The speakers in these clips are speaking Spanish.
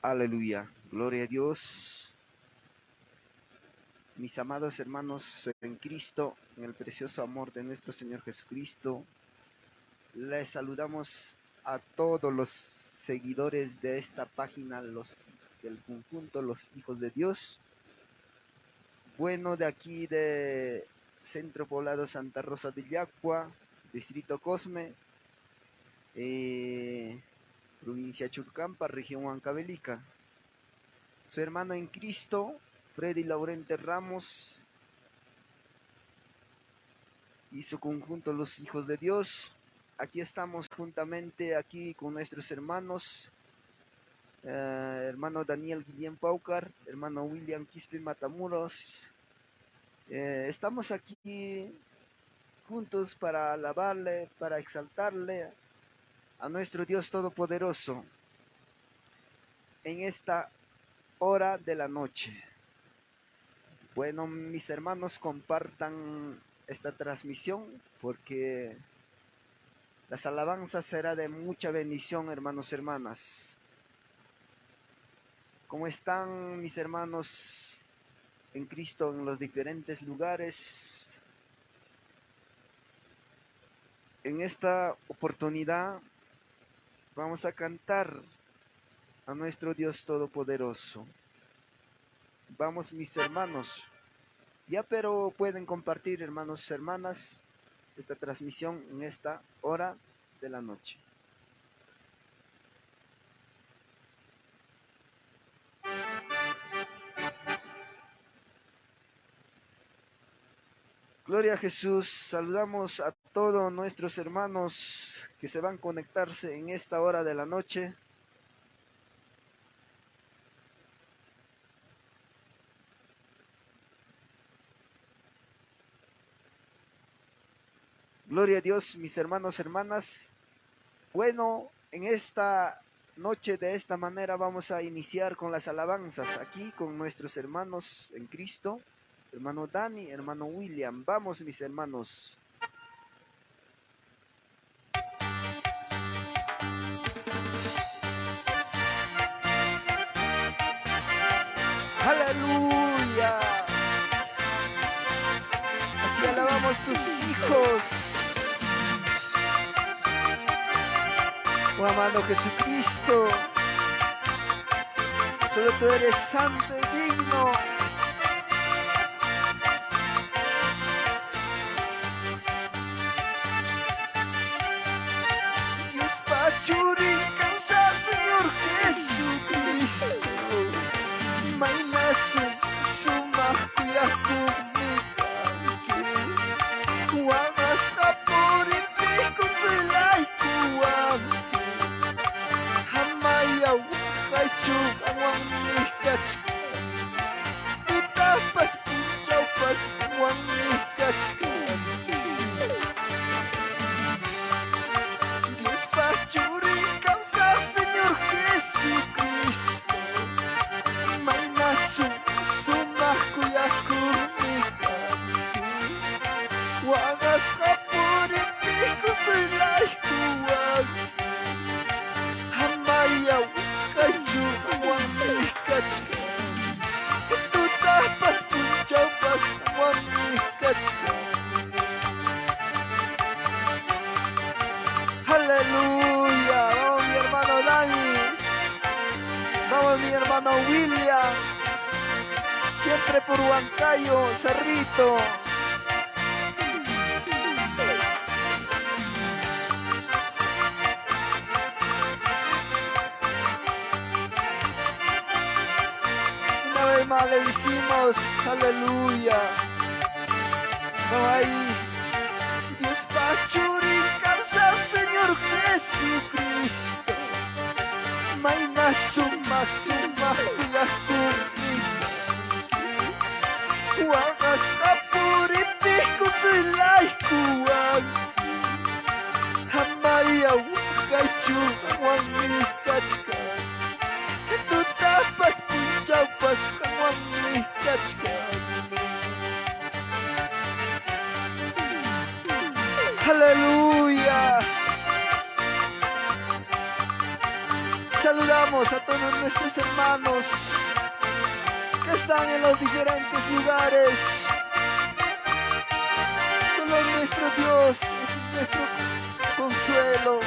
Aleluya, gloria a Dios. Mis amados hermanos en Cristo, en el precioso amor de nuestro Señor Jesucristo, les saludamos a todos los seguidores de esta página, del conjunto Los Hijos de Dios. Bueno, de aquí de Centro Poblado Santa Rosa de Yacua, Distrito Cosme, provincia Churcampa, región Huancavelica. Su hermano en Cristo, Freddy Laurente Ramos, y su conjunto Los Hijos de Dios. Aquí estamos juntamente aquí con nuestros hermanos, hermano Daniel Guillén Paucar, hermano William Quispe Matamuros. Estamos aquí juntos para alabarle, para exaltarle a nuestro Dios Todopoderoso en esta hora de la noche. Bueno, mis hermanos, compartan esta transmisión porque las alabanzas será de mucha bendición, hermanos y hermanas. ¿Cómo están mis hermanos en Cristo en los diferentes lugares? En esta oportunidad vamos a cantar a nuestro Dios Todopoderoso. Vamos, mis hermanos. Ya, pero pueden compartir, hermanos y hermanas, esta transmisión en esta hora de la noche. Gloria a Jesús. Saludamos a todos nuestros hermanos que se van a conectarse en esta hora de la noche. Gloria a Dios, mis hermanos, hermanas. Bueno, en esta noche de esta manera vamos a iniciar con las alabanzas aquí con nuestros hermanos en Cristo. Hermano Dani, hermano William. Vamos, mis hermanos. Aleluya. Así alabamos tus hijos. Oh amado Jesucristo, solo tú eres santo y digno. Dios Pachuri, causa Señor Jesucristo. Mainasu, sumakuyaku mikanki. Wamas kapuriti kunsulay kuwag. Hamayaw kaychuk awang nikachka. Utapas punchawpas awang nikachka. Dios Pachuri, causa Señor Jesucristo. Mainasu, sumakuyaku mikanki. Wagas kapuriti kunsulay kuwag. Hamayaw kaychuk awang nikachka. Utapas punchawpas awang nikachka. Aleluya. Vamos mi hermano Dani. Vamos mi hermano William. Siempre por Huancayo, Cerrito. Una vez más le decimos aleluya. Vamos ahí. Dios Pachuri, causa Señor Jesucristo. Mainasu masuma kuyakumik. Wagas kapuriti kusulay kuwag. Hamayaw kaychuk awang nikachka. Tutapas punchawpas awang nikachka. Aleluya. saludamos a todos nuestros hermanos que están en los diferentes lugares. Solo nuestro Dios es nuestro consuelo.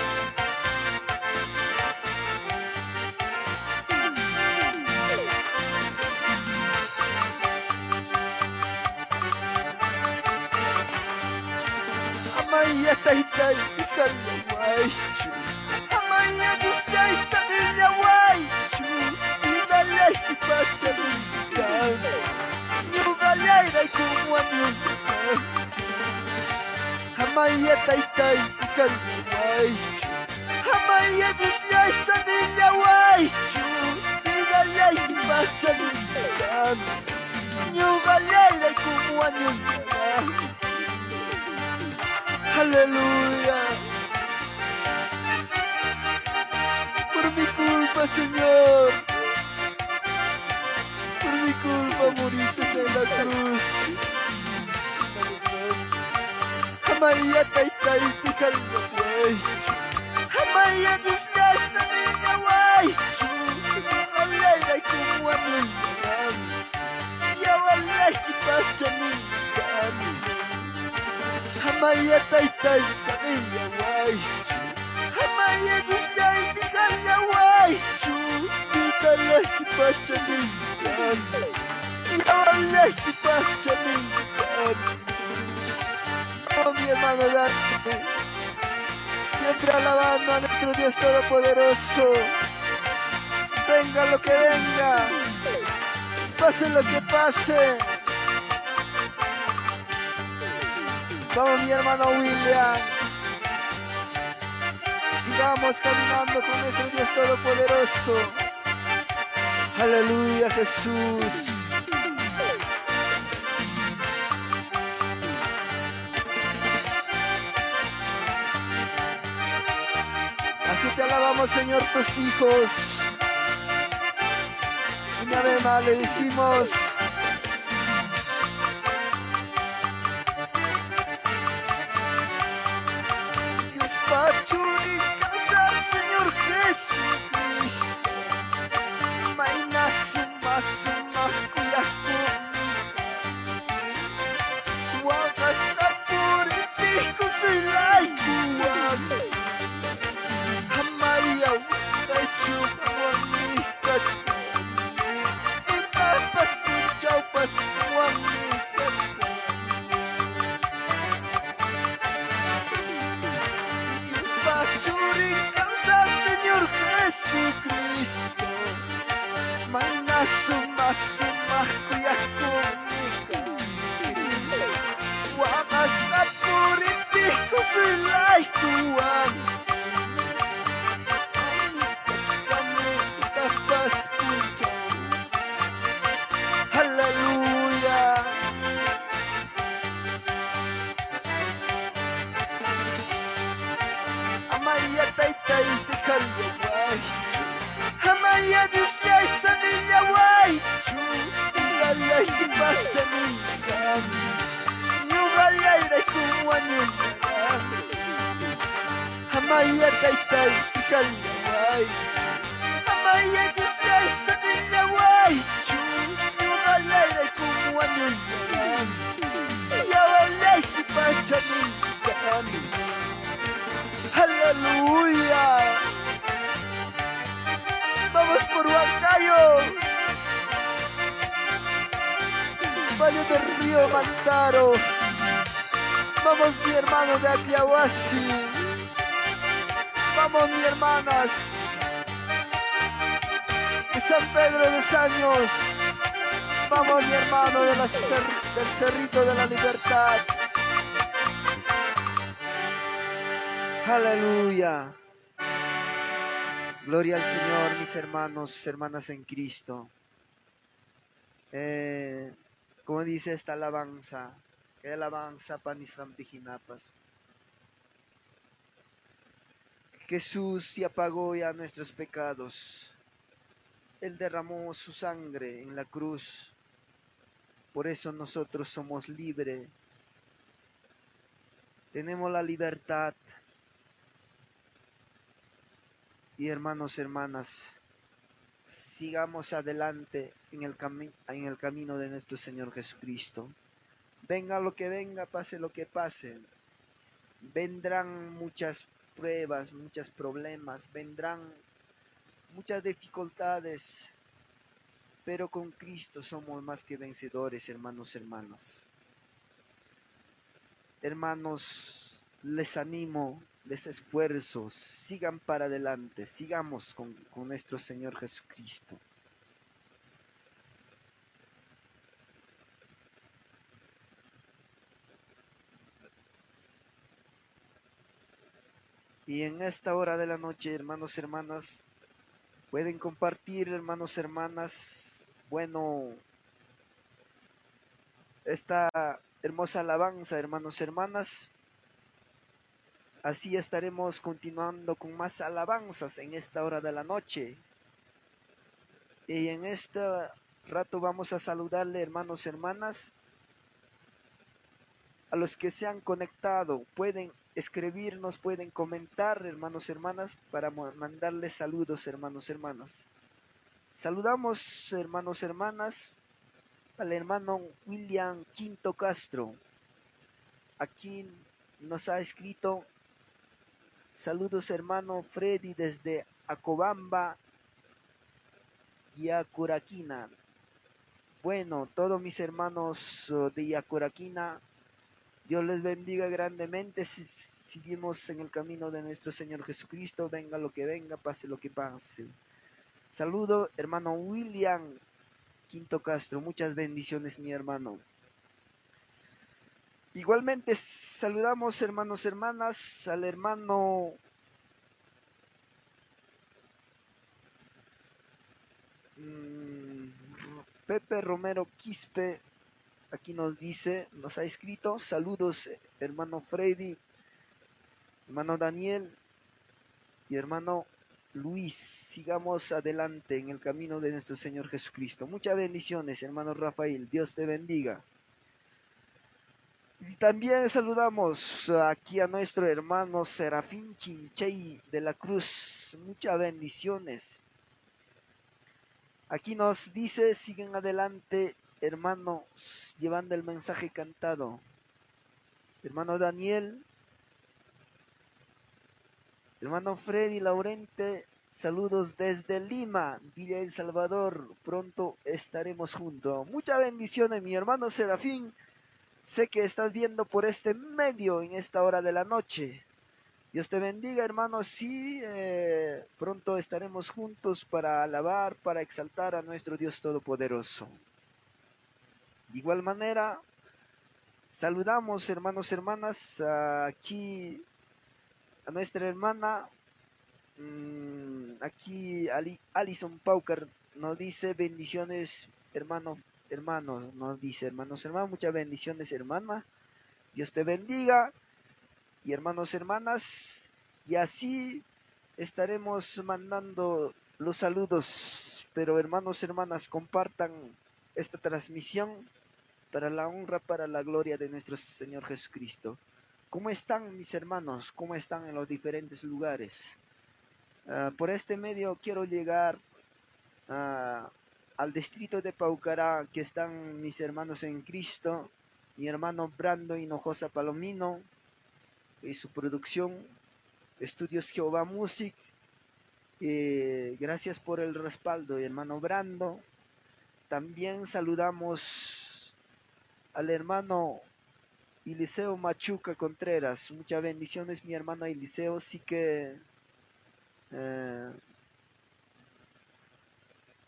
Amaya taytay ikalawaichu, amaya gustay sa nilawaichu, inalay ipachalungan, nyugalay ray kumuan yung amaya taytay ikalawaichu, amaya gustay sa nilawaichu, inalay ipachalungan, nyugalay ray kumuan yung Aleluya. Por mi culpa, Señor. Por mi culpa moriste en la cruz. Amaya taytay tikalawaichu. Amaya gustay sa nilawaichu. Alay kumuan yung yawalay ipachalungan. Amaya taytay sa nilawaichu, amaya gustay tikalawaichu, tikalay ipachalungan, yawalay ipachalungan. Oh, mi hermano Dante, siempre alabando a nuestro Dios Todopoderoso. Venga lo que venga, pase lo que pase. Vamos, mi hermano William. Sigamos caminando con nuestro Dios Todopoderoso. Aleluya, Jesús. Así te alabamos, Señor, tus hijos. Una vez más le decimos: Pachuri causa Señor Jesucristo, maina suma kuyaku, wakas apur itiku silay kuwag, hamayaw tayo kuwani kachka, ipapas kuchaw pas kuwani kachka. Pachuri causa Señor Jesucristo, maina suma kuyakumika, wakas apuriti kusilay kuwan, kami tapas pujaw. Haleluya. Amaya taytay tikalawaichu, amaya gustay sa nilawaichu, ingalay ipachalungan, nyugalay ray kumuan yung amaya taytay tikalawaichu, amaya gustay sa nilawaichu, nyugalay ray kumuan yung yawalay ipachalungan. Aleluya. Vamos por Huancayo, Valle del Río Mantaro. Vamos, mi hermano de Apiahuasi. Vamos, mi hermanas de San Pedro de Saños. Vamos, mi hermano de del Cerrito de la Libertad. Aleluya. Gloria al Señor, mis hermanos, hermanas en Cristo. Como dice esta alabanza, que alabanza panisram pijinapas. Jesús ya pagó ya nuestros pecados. Él derramó su sangre en la cruz. Por eso nosotros somos libres. Tenemos la libertad. Y hermanos, hermanas, sigamos adelante en el camino de nuestro Señor Jesucristo. Venga lo que venga, pase lo que pase. Vendrán muchas pruebas, muchos problemas, vendrán muchas dificultades, pero con Cristo somos más que vencedores, hermanos, hermanas. Hermanos, les animo, les esfuerzo, sigan para adelante, sigamos con nuestro Señor Jesucristo. Y en esta hora de la noche, hermanos, hermanas, pueden compartir, hermanos, hermanas, bueno, esta hermosa alabanza, hermanos, hermanas. Así estaremos continuando con más alabanzas en esta hora de la noche. Y en este rato vamos a saludarle, hermanos, hermanas, a los que se han conectado. Pueden escribirnos, pueden comentar, hermanos, hermanas, para mandarles saludos, hermanos, hermanas. Saludamos, hermanos, hermanas, al hermano William Quinto Castro. Aquí nos ha escrito: saludos, hermano Freddy, desde Acobamba, Yacuraquina. Bueno, todos mis hermanos de Yacuraquina, Dios les bendiga grandemente. Si seguimos en el camino de nuestro Señor Jesucristo, venga lo que venga, pase lo que pase. Saludo, hermano William Quinto Castro, muchas bendiciones, mi hermano. Igualmente saludamos, hermanos, hermanas, al hermano Pepe Romero Quispe. Aquí nos dice, nos ha escrito: saludos, hermano Freddy, hermano Daniel y hermano Luis. Sigamos adelante en el camino de nuestro Señor Jesucristo. Muchas bendiciones, hermano Rafael. Dios te bendiga. Y también saludamos aquí a nuestro hermano Serafín Chinchey de la Cruz. Muchas bendiciones. Aquí nos dice: siguen adelante, hermanos, llevando el mensaje cantado. Hermano Daniel, hermano Freddy Laurente, saludos desde Lima, Villa El Salvador. Pronto estaremos juntos. Muchas bendiciones, mi hermano Serafín. Sé que estás viendo por este medio en esta hora de la noche. Dios te bendiga, hermano. Sí, pronto estaremos juntos para alabar, para exaltar a nuestro Dios Todopoderoso. De igual manera, saludamos, hermanos, hermanas, aquí a nuestra hermana, aquí Alison Paucar nos dice: bendiciones, hermano, nos dice, hermanos, hermanos, muchas bendiciones, hermana. Dios te bendiga. Y hermanos, hermanas, y así estaremos mandando los saludos. Pero hermanos, hermanas, compartan esta transmisión para la honra, para la gloria de nuestro Señor Jesucristo. ¿Cómo están mis hermanos? ¿Cómo están en los diferentes lugares? Por este medio quiero llegar al distrito de Paucará, que están mis hermanos en Cristo, mi hermano Brando Hinojosa Palomino y su producción, Estudios Jehová Music. Gracias por el respaldo, hermano Brando. También saludamos al hermano Eliseo Machuca Contreras. Muchas bendiciones, mi hermano Eliseo. Sí que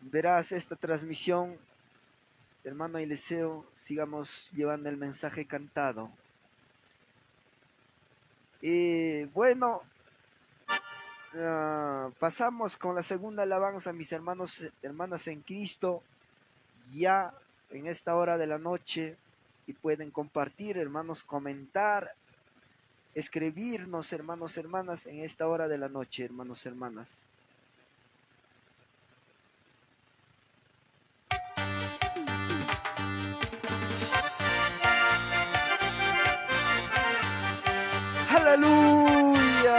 verás esta transmisión, hermano Eliseo. Sigamos llevando el mensaje cantado. Y bueno, pasamos con la segunda alabanza, mis hermanos, hermanas en Cristo, ya en esta hora de la noche. Y pueden compartir, hermanos, comentar, escribirnos, hermanos, hermanas, en esta hora de la noche, hermanos, hermanas. ¡Aleluya!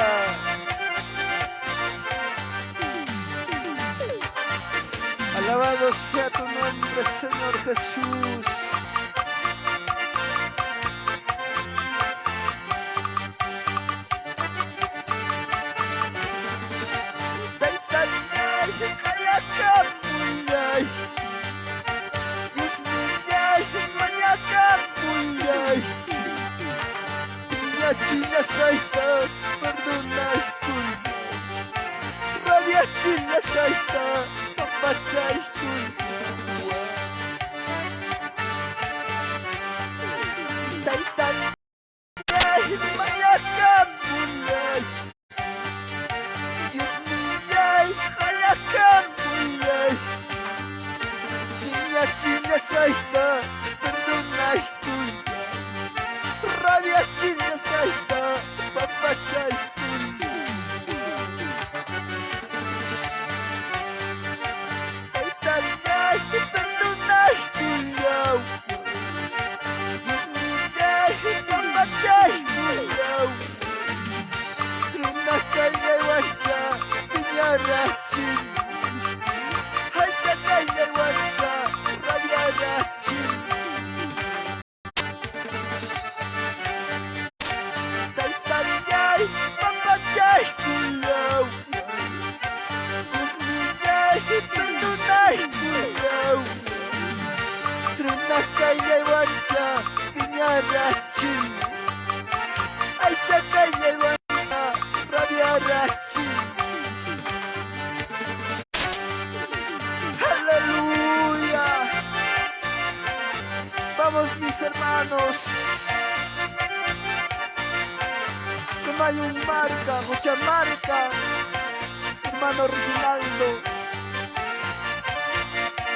Alabado sea tu nombre, Señor Jesús. Chilla saita, perdona kul. Rabia chilla saita, papachai kul. Taitan ay mayakam mulay. Diyos niyay hayakam mulay. Chilla saita, perdona kul. Rabia chilla saita, papachai kul. Taitan ay perdona kulaw. Diyos niyay papachai kulaw. Runakay ngay wancha, pinyarachin. Hayakay ngay wancha, rabiarachin. Taytanyay, papachay, kulaw. Diyos niyay, perdonay, kulaw. Runakay ngay wancha, pinyarachin. Ay, chakay ngay wancha, rabiarachin. Aleluya. Vamos, mis hermanos. Mayung marca, mucha marca, hermano Reginaldo,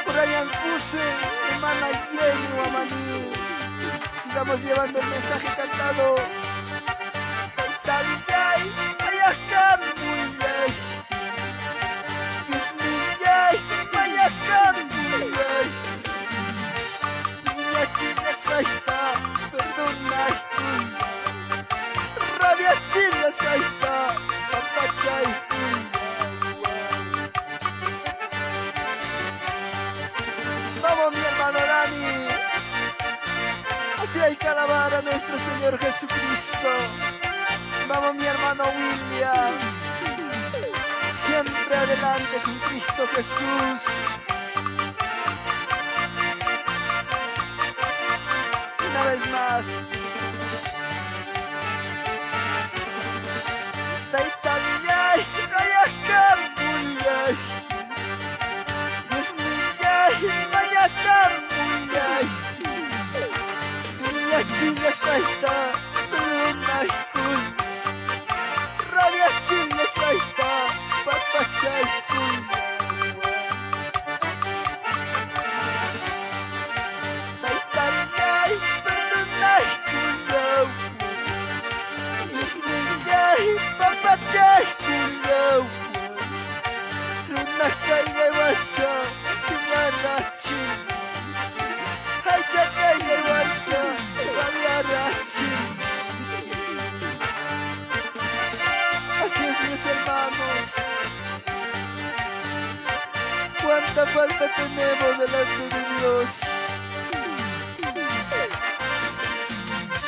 Brian Cuse, hermana Jenny Wamani. Sigamos llevando el mensaje cantado. Taytanyay, mayakam mulay. Diyos niyay, mayakam mulay. Niña chilla saita, perdonay kul. Rabia chilla saita, papachay kul. Vamos, mi hermano Dani. Así hay que alabar a nuestro Señor Jesucristo. Vamos, mi hermano William. Siempre adelante con Cristo Jesús. Una vez más. Taytanyay, hayakam mulay. Diyos niyay, mayakam mulay. Niña chilla saita, perdonay kul. Rabia chilla saita, papachay kul. Taytanyay, perdonay kulaw. Diyos niyay, papachay kulaw. Runakay ngay wancha, pinyarachin. Hay chakay ngay wancha, rabiarachin. Así es, mis hermanos. Cuánta falta tenemos delante de Dios.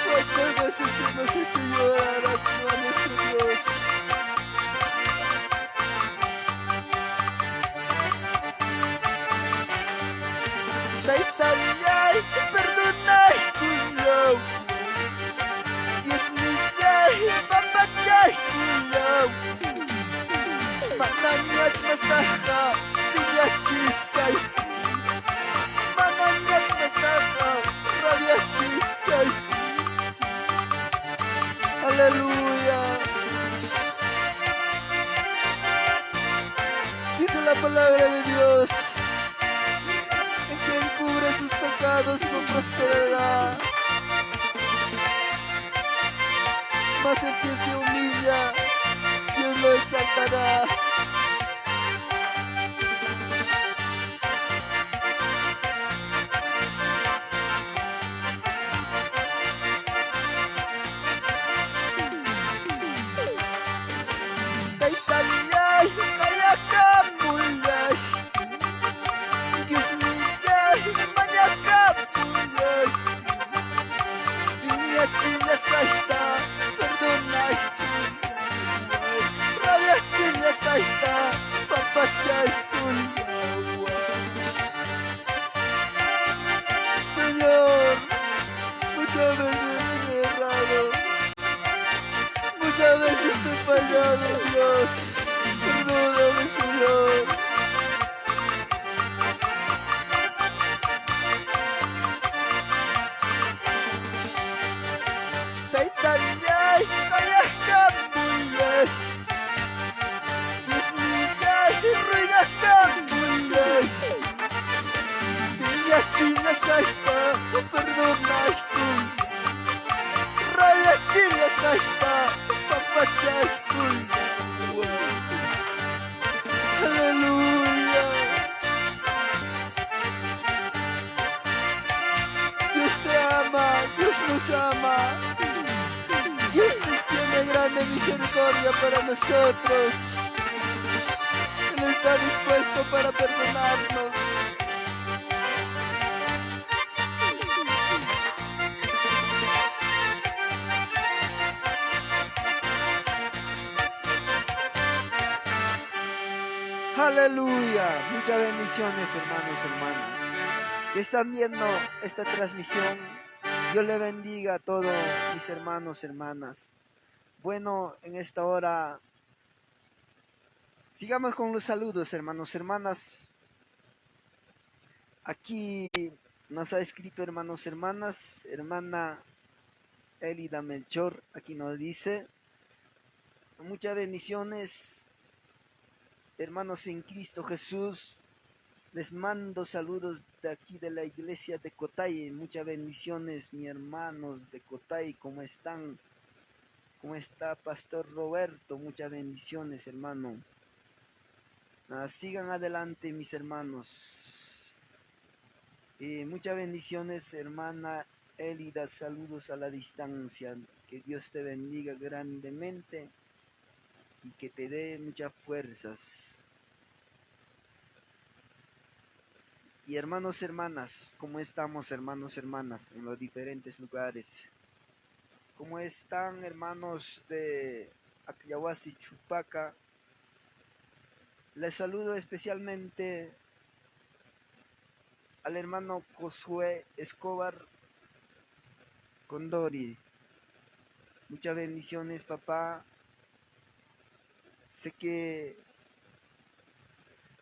Cuántas veces hemos hecho llorar a nuestro Dios. Taytanyay, perdonay kulaw. Diyos niyay, papachay kulaw. Mananyat masaka, tiyachisay. Mananyat masaka, rabiachisay. Aleluya. Dice la palabra de Dios. Quien cubre sus pecados no prosperará, mas el que se humilla, Dios lo exaltará. Taytanyay, hayakam mulay. tiene misericordia para nosotros. Él está dispuesto para perdonarnos. Aleluya. Muchas bendiciones, hermanos, hermanas, que están viendo esta transmisión. Dios le bendiga a todos mis hermanos, hermanas. Bueno, en esta hora sigamos con los saludos, hermanos, hermanas. Aquí nos ha escrito, hermanos, hermanas, hermana Elida Melchor, aquí nos dice: muchas bendiciones, hermanos en Cristo Jesús. Les mando saludos de aquí de la iglesia de Cotay. Muchas bendiciones, mis hermanos de Cotay. ¿Cómo están? ¿Cómo está Pastor Roberto? Muchas bendiciones, hermano. Sigan adelante, mis hermanos. Muchas bendiciones, hermana Elida. Saludos a la distancia. Que Dios te bendiga grandemente y que te dé muchas fuerzas. Y hermanos, hermanas, ¿cómo estamos, hermanos, hermanas, en los diferentes lugares? ¿Cómo están, hermanos de Acliahuasi, Chupaca? Les saludo especialmente al hermano Josué Escobar Condori. Muchas bendiciones, papá. Sé que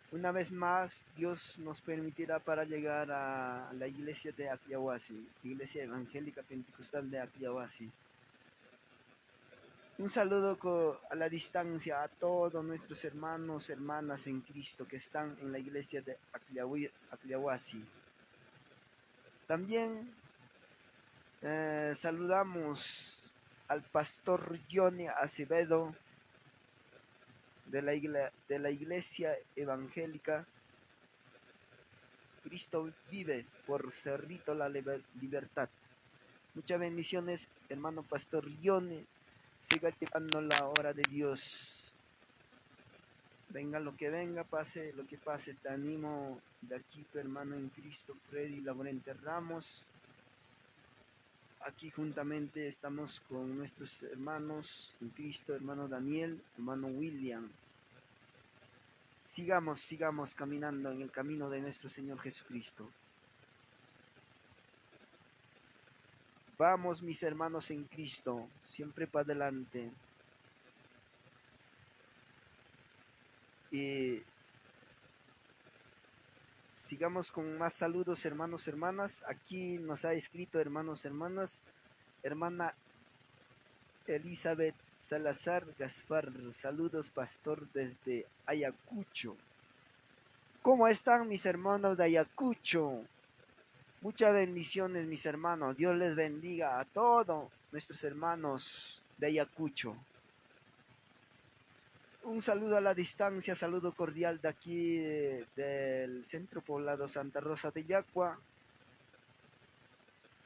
una vez más Dios nos permitirá para llegar a la iglesia de Acliahuasi, Iglesia Evangélica Pentecostal de Acliahuasi. Un saludo a la distancia a todos nuestros hermanos, hermanas en Cristo que están en la iglesia de Acliahuasi. También saludamos al pastor Johnny Acevedo de la iglesia evangélica Cristo Vive por Cerrito La Libertad. Muchas bendiciones, hermano pastor Johnny. Siga llevando la hora de Dios. Venga lo que venga, pase lo que pase. Te animo de aquí, tu hermano en Cristo, Freddy Laurente Ramos. Aquí juntamente estamos con nuestros hermanos en Cristo, hermano Daniel, hermano William. Sigamos caminando en el camino de nuestro Señor Jesucristo. Vamos, mis hermanos en Cristo, siempre para adelante. Y sigamos con más saludos, hermanos, hermanas. Aquí nos ha escrito, hermanos, hermanas, hermana Elizabeth Salazar Gaspar. Saludos, pastor, desde Ayacucho. ¿Cómo están mis hermanos de Ayacucho? Muchas bendiciones, mis hermanos. Dios les bendiga a todos nuestros hermanos de Ayacucho. Un saludo a la distancia, saludo cordial de aquí del centro poblado Santa Rosa de Yacua,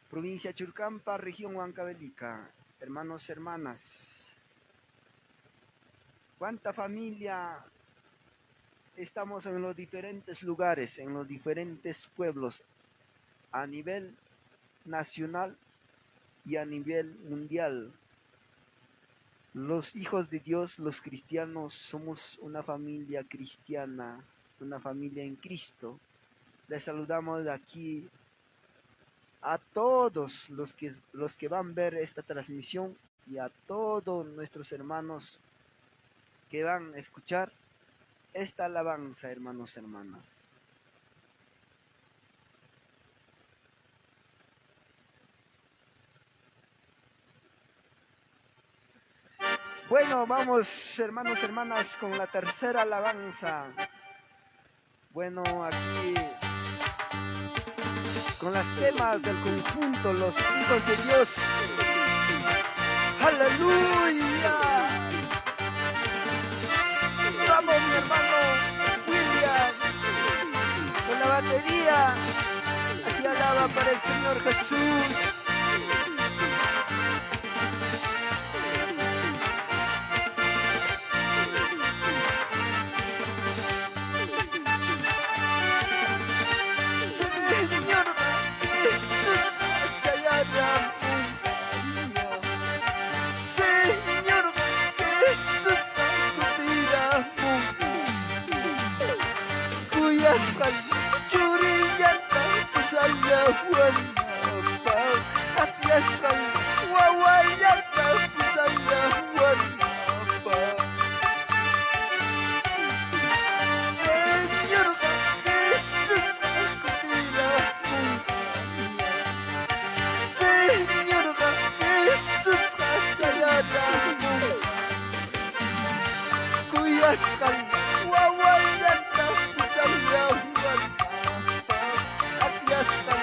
provincia Churcampa, región Huancavelica. Hermanos, hermanas, cuánta familia estamos en los diferentes lugares, en los diferentes pueblos, a nivel nacional y a nivel mundial. Los hijos de Dios, los cristianos, somos una familia cristiana, una familia en Cristo. Les saludamos de aquí a todos los que van a ver esta transmisión y a todos nuestros hermanos que van a escuchar esta alabanza, hermanos, hermanas. Bueno, vamos, hermanos, hermanas, con la tercera alabanza. Bueno, aquí con las temas del conjunto Los Hijos de Dios. ¡Aleluya! Vamos, mi hermano William, con la batería. Así alaba para el Señor Jesús. Kuyaskan Churiyanta Pusayawanapa Atyaskan Wawayanta Pusayawanapa Señor Jesús Kutila Señor Jesús Kachayana Kuyaskan Wawayanta Pusayawanapa Atyaskan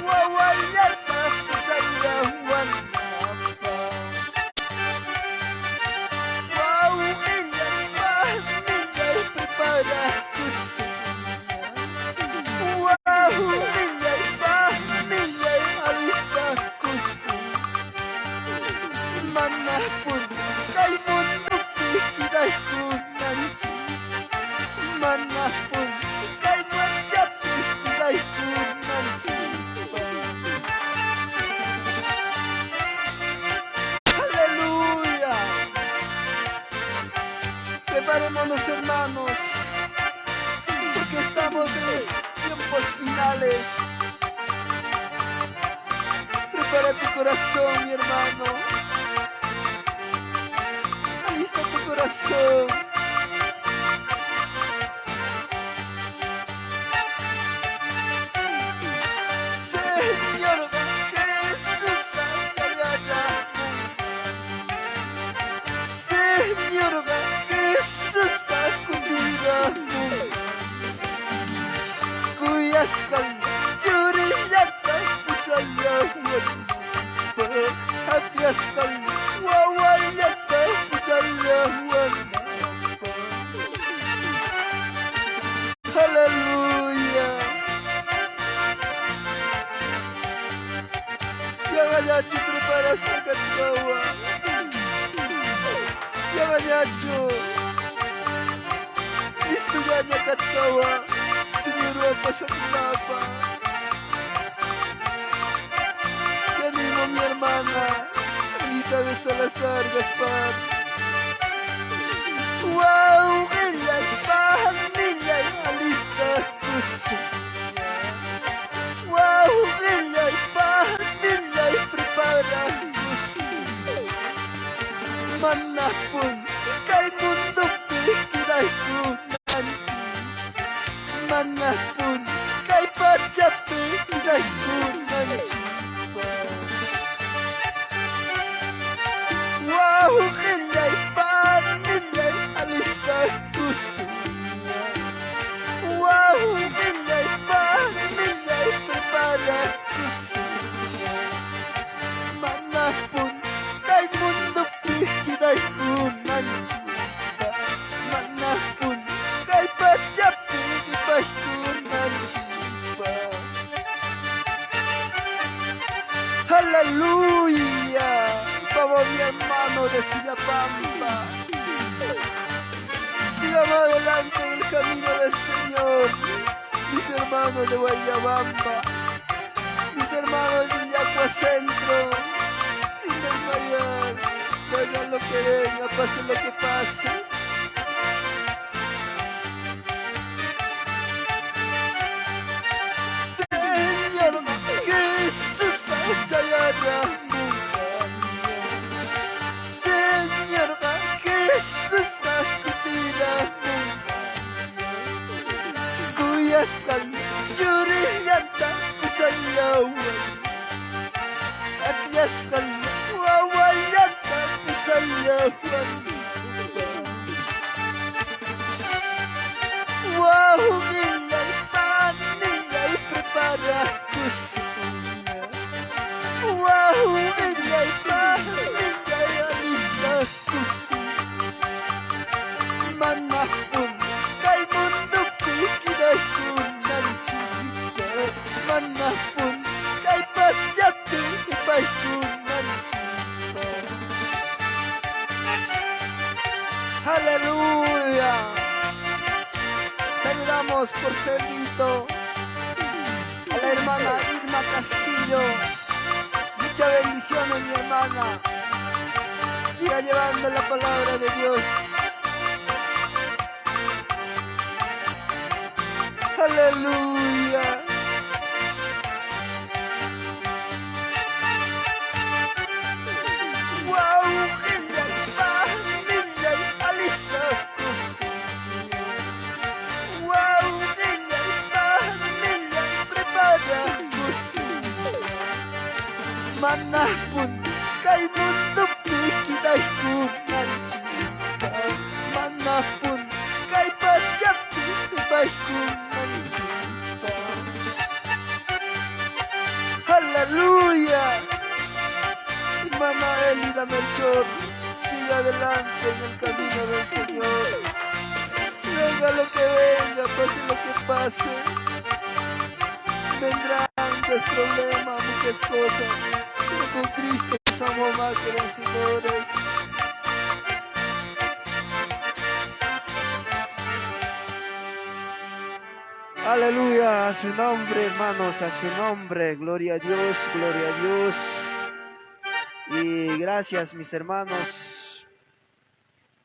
Wawayanta Pusayawanapa Wow, ilan pa nila'y prepara ko sa kanya Wow, ilan pa nila'y alista ko sa manapon kay mundo pikiday ko nandiyo Manapon kay madya pikiday ko nandiyo Aleluya. Preparémonos, hermanos, porque estamos en los tiempos finales. Prepara tu corazón, mi hermano. Alista tu corazón. Señor Jesús, Chayana. Señor Jesús, Kutila Kuyaskan Churiyanta Pusayawanapa Atyaskan Wawayanta Pusayawanapa Aleluya. Yagayachu prepara sa kachkawa Yagayachu Listo ya niya kachkawa Siniruan pa sa pinapa Kanimo mi hermana Elizabeth Salazar Gaspar Wow, ilan pa nila'y alista ko sa kanya Wow, ilan pa nila'y prepara ko sa kanya Manapon kay mundo pikiday ko nandiyo Manapon kay padya pikiday ko nandiyo Wow, nila'y pa nila'y alista ko sa kanya Wow, nila'y pa nila'y prepara ko sa kanya Manapon kay mundo pikiday ko nandiyo Manapon kay padya pikiday ko nandiyo Aleluya. Vamos, mi hermano de Sillapampa. Sigamos adelante en el camino del Señor. Mis hermanos de Guayabamba, mis hermanos de Yacuacentro, sin desmayar, venga lo que venga, pase lo que pase. Señor Jesús, Chayana. Señor Jesús, Kutila Kuyaskan Churiyanta Pusayawan Atyaskan Wawayanta Pusayawan Wow, nila'y pa nila'y prepara ko sa kanya Wow, nila'y pa nila'y alista ko sa Manapon kay mundo pikiday ko nandiyo Manapon kay padya pikiday ko nandiyo Aleluya. Saludamos por Cerrito a la hermana Irma Castillo. Muchas bendiciones, mi hermana. Siga llevando la palabra de Dios. Aleluya. Wow, genial, familia, alistos. Wow, genial, familia, preparados. Manapun, kay mundo pikiday kungan cinta. Manapun, kay pajak tibay kungan cinta. Aleluya. Hermana Elida Melchor, siga adelante en el camino del Señor. Venga lo que venga, pase lo que pase. Vendrán muchos problemas, muchas cosas. Pero con Cristo somos más que vencedores. Aleluya, a su nombre, hermanos, a su nombre. Gloria a Dios, gloria a Dios. Y gracias, mis hermanos,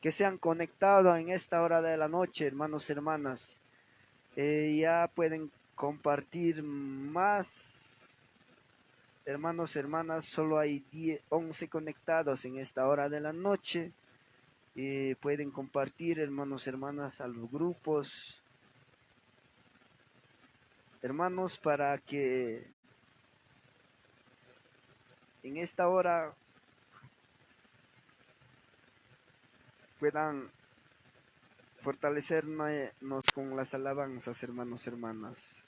que se han conectado en esta hora de la noche, hermanos, hermanas. Ya pueden compartir más, hermanos, hermanas. Solo hay 11 conectados en esta hora de la noche. Pueden compartir, hermanos, hermanas, a los grupos, hermanos, para que en esta hora puedan fortalecernos con las alabanzas, hermanos, hermanas.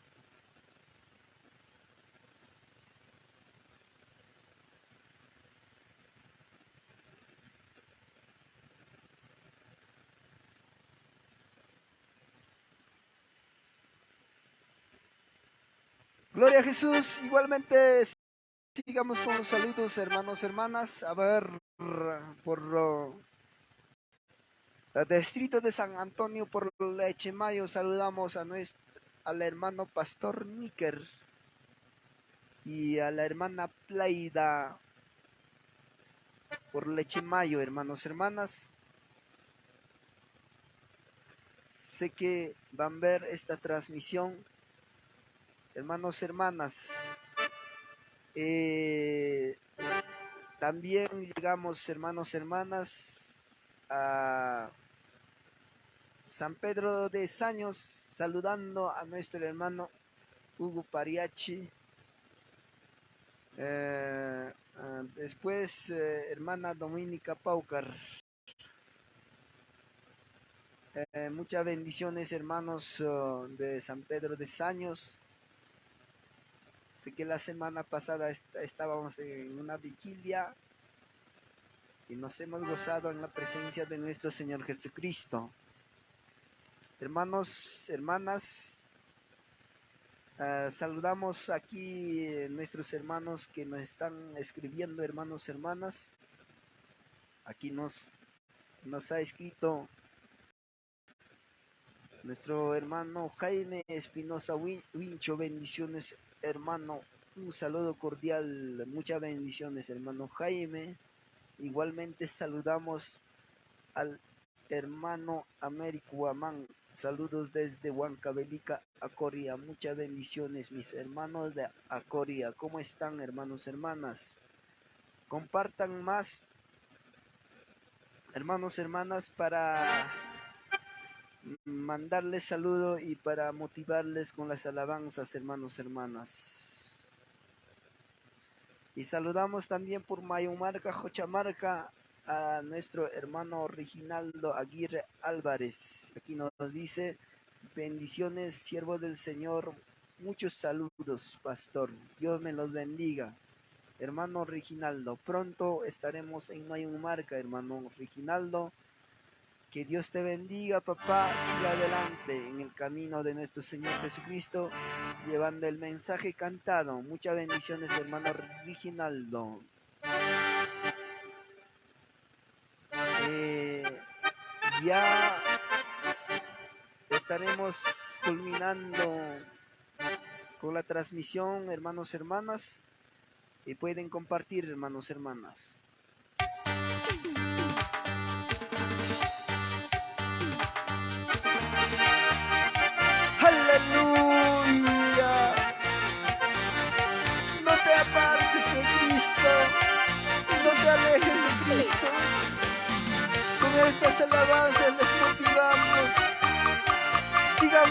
Gloria a Jesús. Igualmente sigamos con los saludos, hermanos, hermanas. A ver, por el distrito de San Antonio, por Lechemayo, saludamos al hermano Pastor Níker y a la hermana Plaida por Lechemayo, hermanos, hermanas. Sé que van a ver esta transmisión, hermanos, hermanas. También llegamos, hermanos, hermanas, a San Pedro de Saños, saludando a nuestro hermano Hugo Pariachi. Después, hermana Dominica Paucar. Muchas bendiciones, hermanos, de San Pedro de Saños. Sé que la semana pasada estábamos en una vigilia y nos hemos gozado en la presencia de nuestro Señor Jesucristo. Hermanos, hermanas, saludamos aquí nuestros hermanos que nos están escribiendo, hermanos, hermanas. Aquí nos ha escrito nuestro hermano Jaime Espinosa Wincho. Bendiciones, hermano. Un saludo cordial. Muchas bendiciones, hermano Jaime. Igualmente saludamos al hermano Américo Amán. Saludos desde Huancavelica, Acoria. Muchas bendiciones, mis hermanos de Acoria. ¿Cómo están, hermanos, hermanas? Compartan más, hermanos, hermanas, para mandarles saludo y para motivarles con las alabanzas, hermanos, hermanas. Y saludamos también por Mayumarca, Jochamarca, a nuestro hermano Reginaldo Aguirre Álvarez. Aquí nos dice: bendiciones, siervo del Señor. Muchos saludos, pastor. Dios me los bendiga. Hermano Reginaldo, pronto estaremos en Mayumarca, hermano Reginaldo. Que Dios te bendiga, papá. Siga adelante en el camino de nuestro Señor Jesucristo, llevando el mensaje cantado. Muchas bendiciones, hermano Reginaldo. Ya estaremos culminando con la transmisión, hermanos, hermanas. Y pueden compartir, hermanos, hermanas. Aleluya.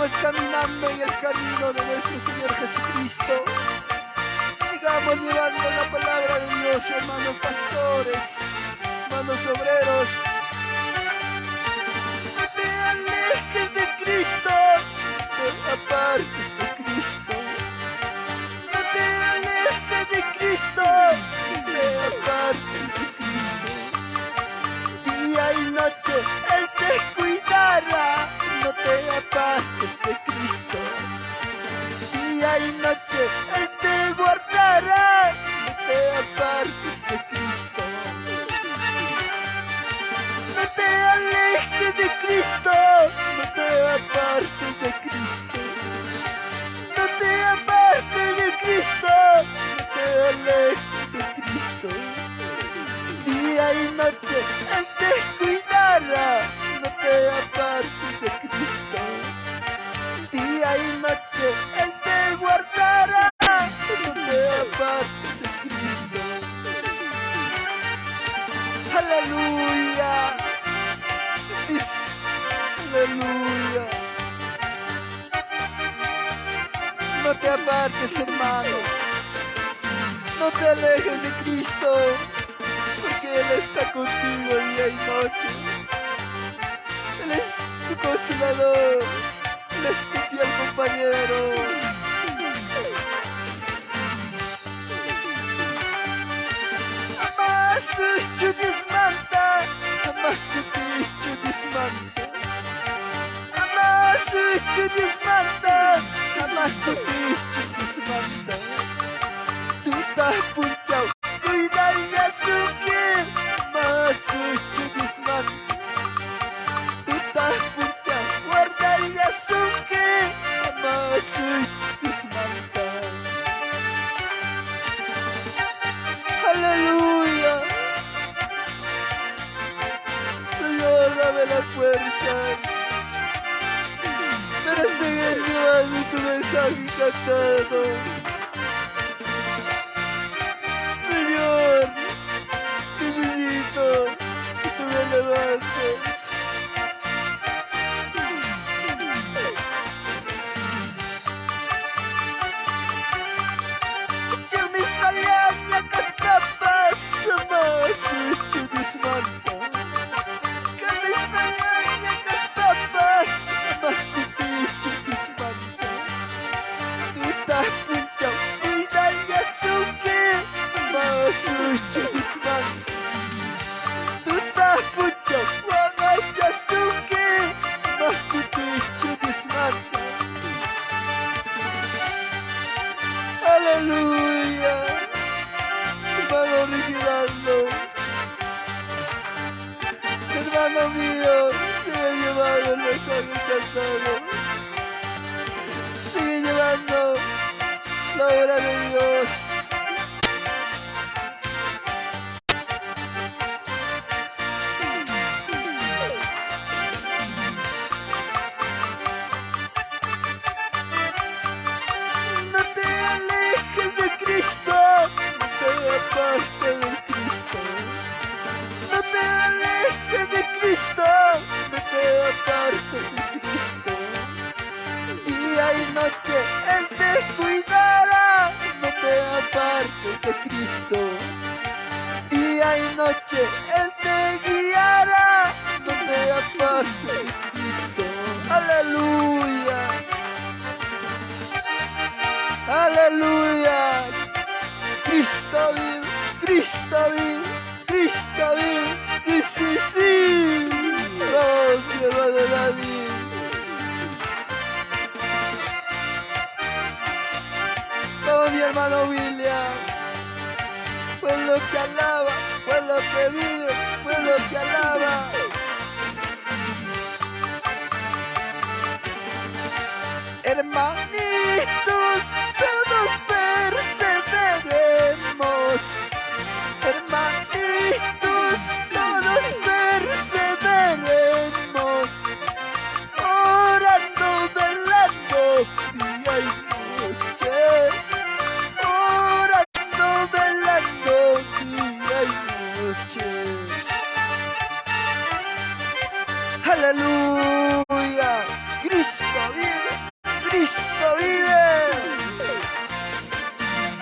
sigamos caminando en el camino de nuestro Señor Jesucristo. Sigamos llevando la palabra de Dios, hermanos pastores, hermanos obreros. No te alejes de Cristo, no te apartes de Cristo. No te alejes de Cristo, no te apartes de Cristo. Día y noche Él te cuidará, no te apartes de Cristo. Día y noche Él te guardará, no te apartes de Cristo. No te alejes de Cristo, no te apartes de Cristo. No te apartes de Cristo, no te alejes de Cristo. Día y noche Él te cuidará, no te apartes de Cristo. Día y noche Él te guardará, no te apartes de Cristo. Aleluya. Sí, aleluya. No te apartes, hermano. No te alejes de Cristo, porque Él está contigo día y noche. Él es tu consolador, Él es tu fiel compañero. Amasuchu dismanta, amakutuchu dismanta. Amasuchu dismanta, amakutuchu dismanta. Tuta punchau, cuidar yasuki, amasuchu dismanta. Tuta punchau, guardar yasuki, amasuchu dismanta. Aleluya. Señor, dame la fuerza. Pero sigue llevando tu mensaje cantado. Señor, te necesito que tú me levantes. Chumis valianya kas papas, amasuchu dismanta. Chumis valianya kas papas, amakutuchu dismanta. Tuta punchau, cuidar yasuki, amasuchu dismanta. Tuta punchau, guardar yasuki, amakutuchu dismanta. Aleluya. Hermano Riquilando, hermano mío, sigue llevando el mensaje cantado. Sigue llevando la obra de Dios. No te alejes de Cristo, no te apartes de Cristo. No te alejes de Cristo, no te apartes de Cristo. Día y noche Él te cuidará, no te apartes de Cristo. Día y noche Él te guiará, no te apartes de Cristo. Aleluya. Aleluya. Cristo vive, Cristo vive, Cristo vive. Sí, sí, sí. Oh, mi hermano David. Oh, mi hermano William. Pueblo que alaba, pueblo que vive, pueblo que alaba. Hermanitos, todos perseveremos. Hermanitos, todos perseveremos. Orando, velando, día y noche. Orando, velando, día y noche. Aleluya. Cristo vive. Cristo vive.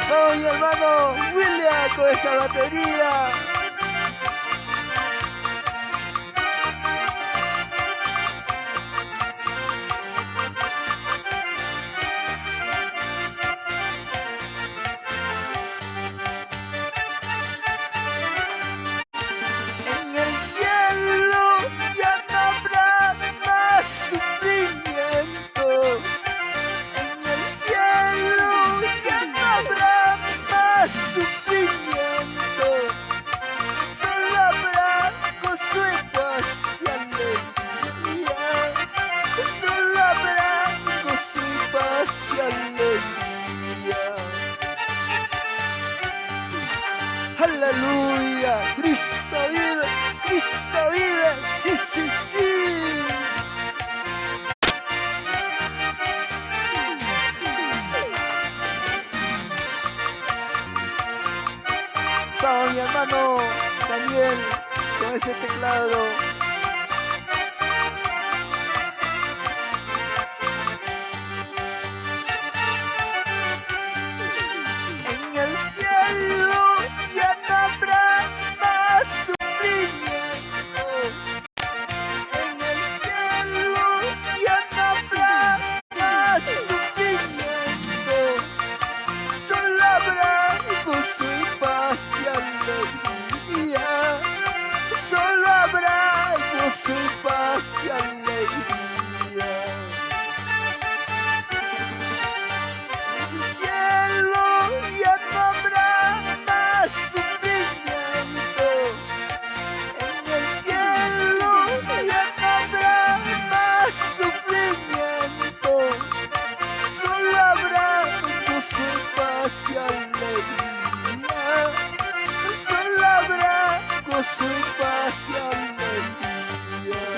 Vamos, mi hermano William, con esa batería. En el cielo ya no habrá más sufrimiento. En el cielo ya no habrá más sufrimiento. Solo habrá gozo y paz y alegría. Solo habrá gozo y paz y alegría. Aleluya, Cristo vive, Cristo vive, sí, sí, sí. Vamos, mi hermano Daniel, con ese teclado. En el cielo ya no habrá más sufrimiento. En el cielo ya no habrá más sufrimiento. Solo habrá gozo y paz y alegría. Solo habrá gozo y paz y alegría. En el cielo ya no habrá más sufrimiento. En el cielo ya no habrá más sufrimiento. Solo habrá gozo y paz y alegría. Solo habrá gozo y paz y alegría.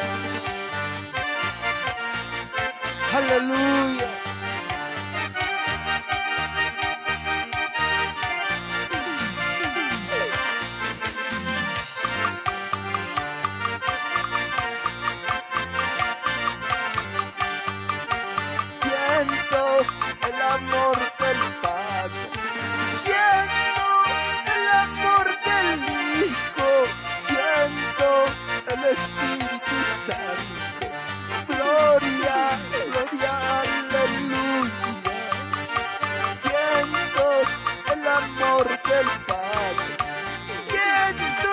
Aleluya. Siento el amor del Padre. Siento el amor del Hijo. Siento el Espíritu Santo. Gloria, gloria, aleluya. Siento el amor del Padre. Siento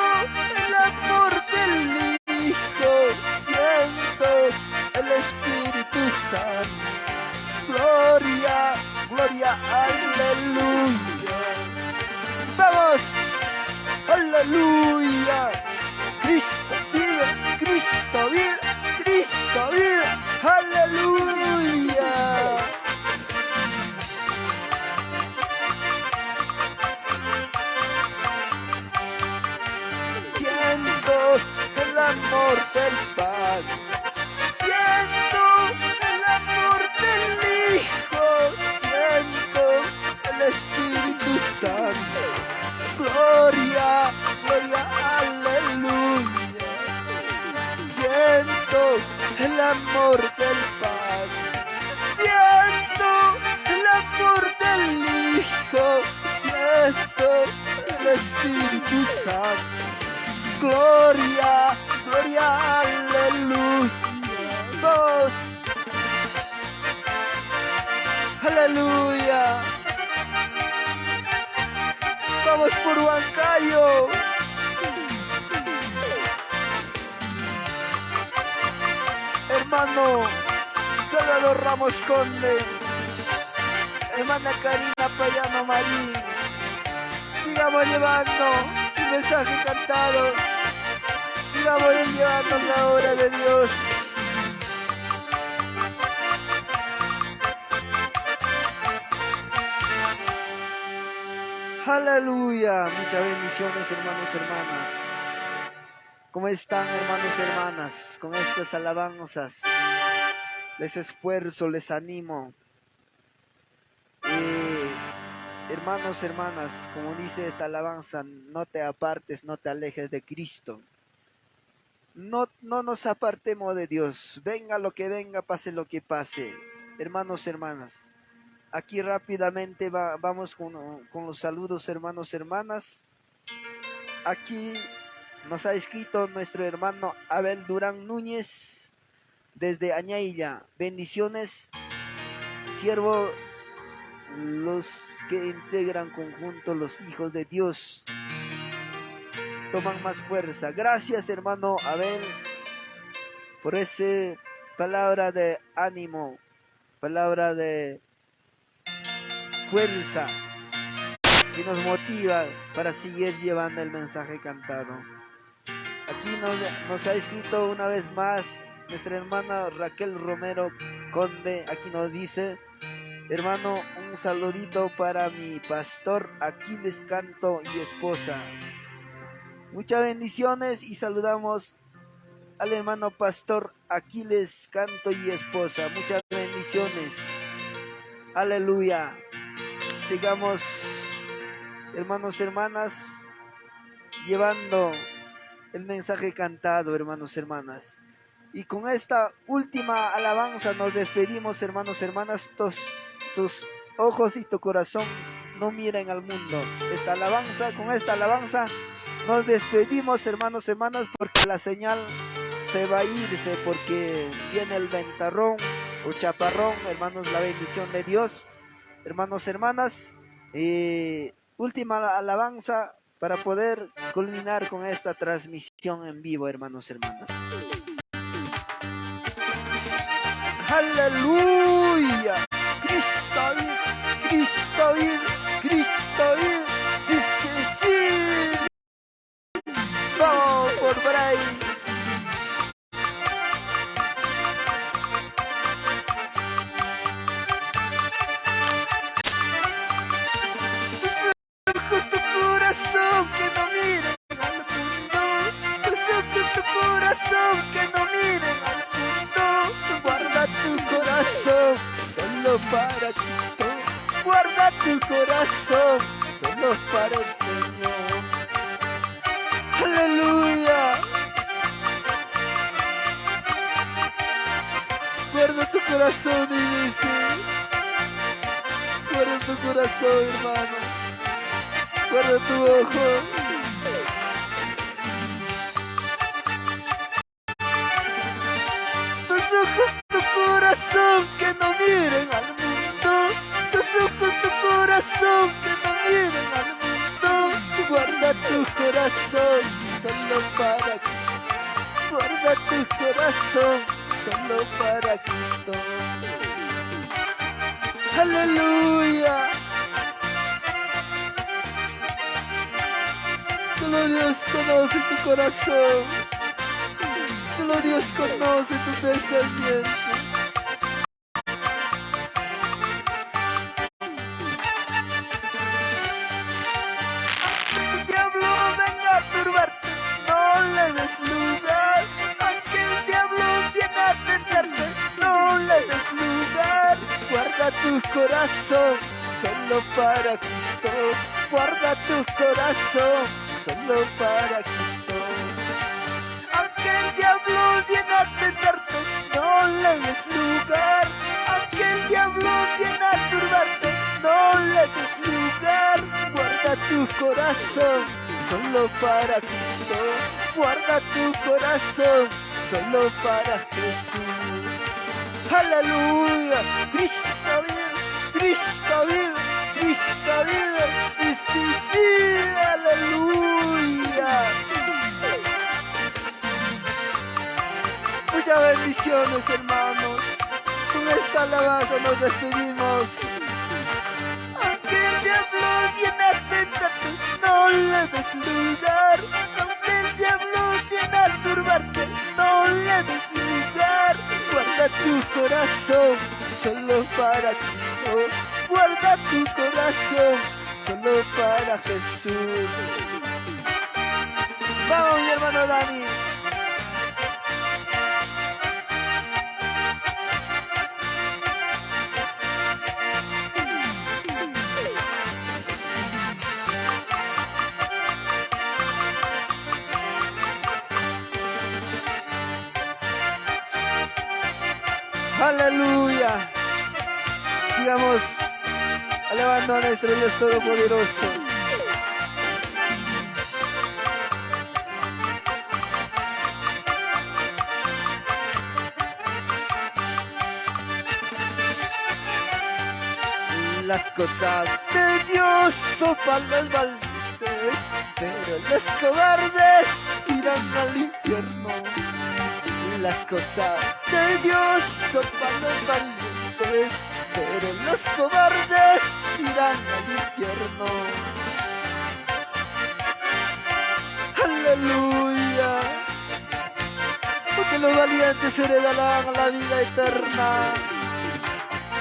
el amor del Hijo. Siento el Espíritu Santo. Gloria, gloria, aleluya. Vamos, aleluya. Cristo vive, Cristo vive, Cristo vive, aleluya. Siento el amor del Padre. Siento el amor del Hijo. Siento el Espíritu Santo. Gloria, gloria, aleluya. Siento el amor del Padre. Siento el amor del Hijo. Siento el Espíritu Santo. Gloria, gloria, aleluya. Vos, aleluya. Vamos por Huancayo. Hermano Salvador Ramos Conde, hermana Karina Payano Marín, sigamos llevando el mensaje cantado, sigamos llevando la obra de Dios. Aleluya, muchas bendiciones, hermanos, hermanas. ¿Cómo están, hermanos, hermanas? Con estas alabanzas les esfuerzo, les animo. Hermanos, hermanas, como dice esta alabanza, no te apartes, no te alejes de Cristo. No nos apartemos de Dios. Venga lo que venga, pase lo que pase. hermanos, hermanas. Aquí rápidamente vamos con los saludos, hermanos, hermanas. Aquí nos ha escrito nuestro hermano Abel Durán Núñez desde Añailla. Bendiciones, siervo, los que integran conjunto los hijos de Dios toman más fuerza. Gracias, hermano Abel, por esa palabra de ánimo, palabra de fuerza que nos motiva para seguir llevando el mensaje cantado. Aquí nos ha escrito una vez más nuestra hermana Raquel Romero Conde. Aquí nos dice: hermano, un saludito para mi pastor Aquiles Canto y esposa. Muchas bendiciones y saludamos al hermano pastor Aquiles Canto y esposa. Muchas bendiciones. Aleluya. Sigamos, hermanos, hermanas, llevando el mensaje cantado, hermanos, hermanas. Y con esta última alabanza nos despedimos, hermanos, hermanas. Tus ojos y tu corazón no miren al mundo. Con esta alabanza nos despedimos, hermanos, hermanas, porque la señal se va a irse, porque viene el ventarrón o chaparrón, hermanos, la bendición de Dios. Hermanos, hermanas, última alabanza para poder culminar con esta transmisión en vivo, hermanos, hermanas. Aleluya. Cristo vive, Cristo vive, Cristo vive. Sí, sí, sí. Vamos por Bray. Para Cristo, guarda tu corazón, solo para el Señor. Aleluya. Guarda tu corazón, iglesia. Guarda tu corazón, hermano. Guarda tu ojo. Tus ojos, tu corazón, que no miren al mundo. Tus ojos, tu corazón, que no miren al mundo. Guarda tu corazón, solo para Cristo. Guarda tu corazón, solo para Cristo. Aleluya. Solo Dios conoce tu corazón. Solo Dios conoce tu pensamiento. Aunque el diablo venga a turbarte, no le des lugar. Aunque el diablo viene a tentarte, no le des lugar. Guarda tu corazón, solo para Cristo. Guarda tu corazón, solo para Cristo. Aunque el diablo viene a tentarte, no le des lugar. Aunque el diablo viene a turbarte, no le des lugar. Guarda tu corazón, solo para Cristo. Guarda tu corazón, solo para Jesús. Aleluya. Cristo vive, Cristo vive, Cristo vive. Sí, sí, sí. Aleluya. Muchas bendiciones, hermanos. Con esta alabanza nos despedimos. Aunque el diablo viene a tentarte, no le des lugar. Aunque el diablo viene a turbarte, no le des lugar. Guarda tu corazón, solo para Cristo. Guarda tu corazón, solo para Jesús. Vamos, mi hermano Dani. Aleluya. Sigamos alabando a nuestro Dios Todopoderoso. Las cosas de Dios son para los valientes, pero los cobardes irán al infierno. Las cosas de Dios son para los valientes, pero los cobardes irán al infierno. Aleluya, porque los valientes heredarán la vida eterna,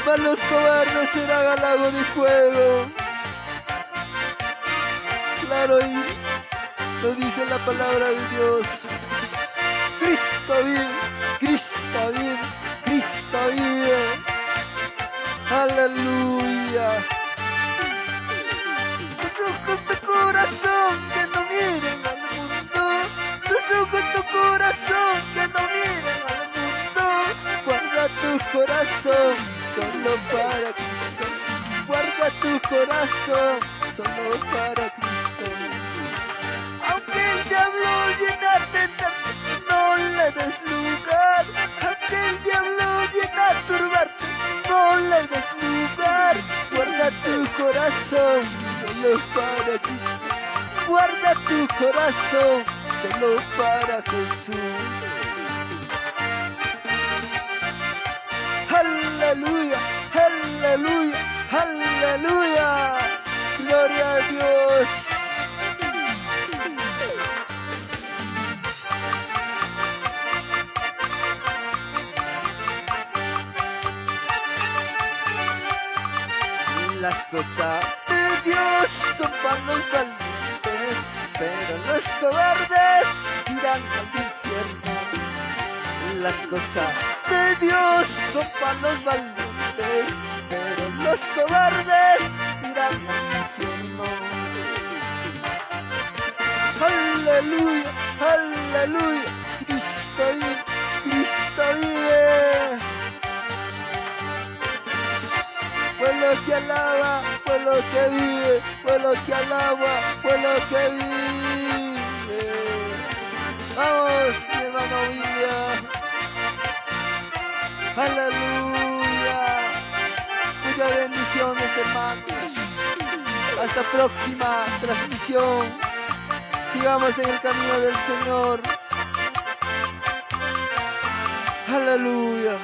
mas los cobardes serán al lago de fuego. Claro, y lo dice la palabra de Dios. Cristo vive, Cristo vive, Cristo vive. Aleluya. Tus ojos, tu corazón, que no miren al mundo. Tus ojos, tu corazón, que no miren al mundo. Guarda tu corazón solo para Cristo. Guarda tu corazón solo para Cristo. Aunque el diablo llenarte no le des lugar. Aunque el diablo llena a turbarte, no le des lugar. Guarda tu corazón solo para Cristo. Guarda tu corazón solo para Jesús. Aleluya, aleluya, aleluya. Gloria a Dios. Las cosas de Dios son para los valientes, pero los cobardes irán al infierno. Las cosas de Dios son para los valientes, pero los cobardes irán al infierno. Aleluya, aleluya, Cristo vive, Cristo vive. Pueblo que alaba, pueblo que vive, pueblo que alaba, pueblo que vive. Vamos, mi hermano William. Aleluya. Muchas bendiciones, hermanos. Hasta próxima transmisión. Sigamos en el camino del Señor. Aleluya.